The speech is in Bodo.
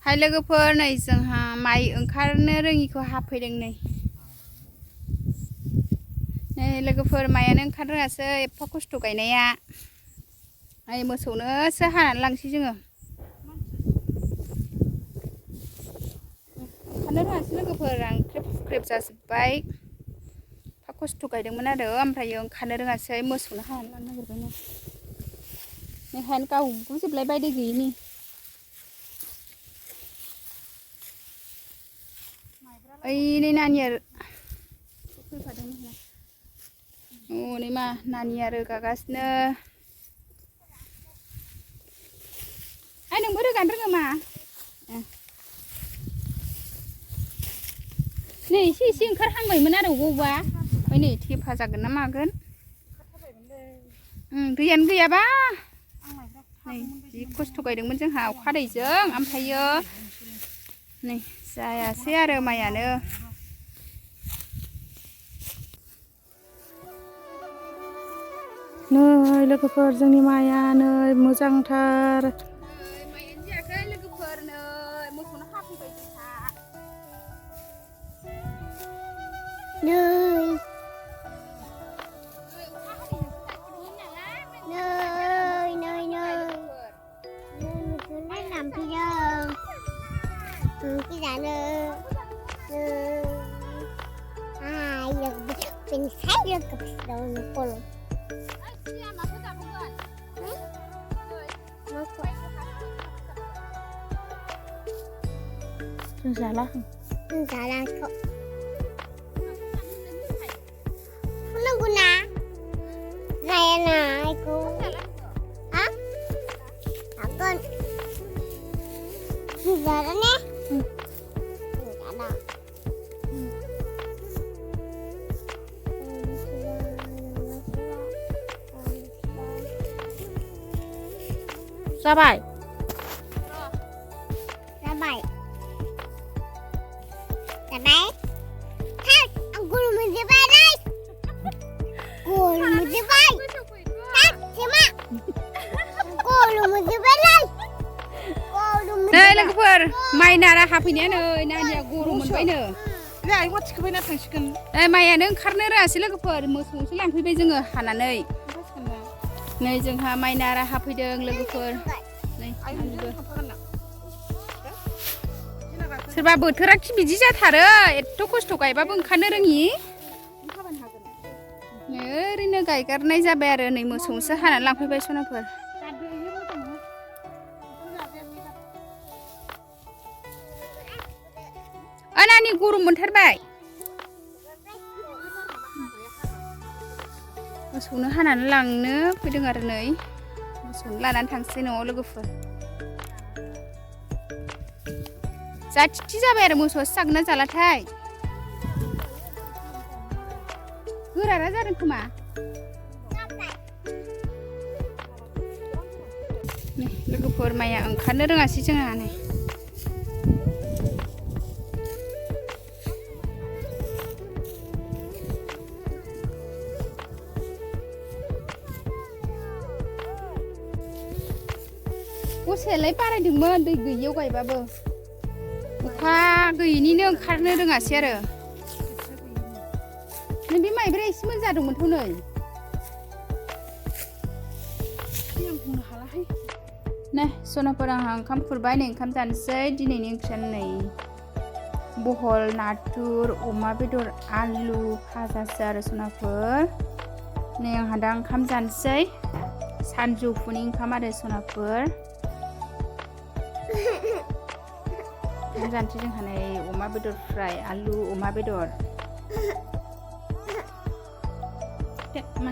हाय लोगोफोर नै जोंहा माइ ओंखारनो रोङिखौ हाफैदों नै लोगोफोर माइयानो ओंखारनो रोङासै एफा खस्थ' गायनाया ओइ मोसौनोसो हानानै लांसै जोङो ओंखारनो रोङासै लोगोफोर आं ख्रेब जाजोब्बाय एफा खस्थ' गायदोंमोन आरो ओमफ्राय ओंखारनो रोङासै मोसौनो हानानै लांनो नागिरबाय नै हायानो गावगुजोबलायबाय दै गैयिनि ओइ नै नानिया फैफादोंमोन नै मा नानिया रोगागासिनो नोंबो रोगानो रोङो मा नै एसे ओंखारहांबायमोन आरो अबावबा ओमफ्राय नै थेफा जागोन ना मागोन दैयानो गैयाबा नै जि खस्थ' गायदोंमोन जोंहा अखा हादैजों ओमफ्रायो नै जायासै आरो माइयानो नै लोगोफोर जोंनि माइया नै मोजांथार माइयानो जायाखै लोगोफोर नै मोसौनो हाफैबाय जोंहा Chúng ta là kok. Nunggu na. Saya na aku. Hah? Takon. Sudah ni. Ada. Sabai. Sabai. Sabai. Hah, guru menjadi baik. Guru menjadi baik. Hah, cuma. Guru menjadi baik. Nei लोगोफोर माइ नारा हाफैनायानो नानिया गरम मोनबायनो आइ मा थिखोबायना थांसिगोन माइयानो ओंखारनो रोङासै लोगोफोर मोसौसो लांफैबाय जोङो हानानै नै जोंहा माइ नारा हाफैदों लोगोफोर नै सोरबा बोथोरा खि बिदि जाथारो एथ' खस्थ' गायबाबो ओंखारनो रोङि ओरैनो गायगारनाय जाबाय आरो नै मोसौसो हानानै लांफैबाय सनाफोर नानि गरम मोनथारबाय मोसौनो हानानै लांनो फैदों आरो नै मोसौनो लानानै थांसै न'आव लोगोफोर जाथिथि जाबाय आरो मोसौआसो जागोन ना जालाथाय गोरारा जादों खोमा लोगोफोर माइया ओंखारनो रोङासै जोंहा नै गसायालाय बारायदोंमोन दै गैयियाव गायबाबो अखा गैयिनिनो ओंखारनो रोङासै आरो नै बे माइब्राया एसे मोजां जादोंमोनथ' नै आं बुंनो हालाहाय नै सनाफोर आंहा ओंखाम खुरबाय नै ओंखाम जानोसै दिनैनि ओंख्रियानो नै बहल नाथुर अमा बेदर आलु भाजासो आरो सनाफोर नै आंहा दा ओंखाम जानोसै सानजौफुनि ओंखाम आरो सनाफोर जानोसै जोंहा नै अमा बेदर फ्राय आलु अमा बेदर मा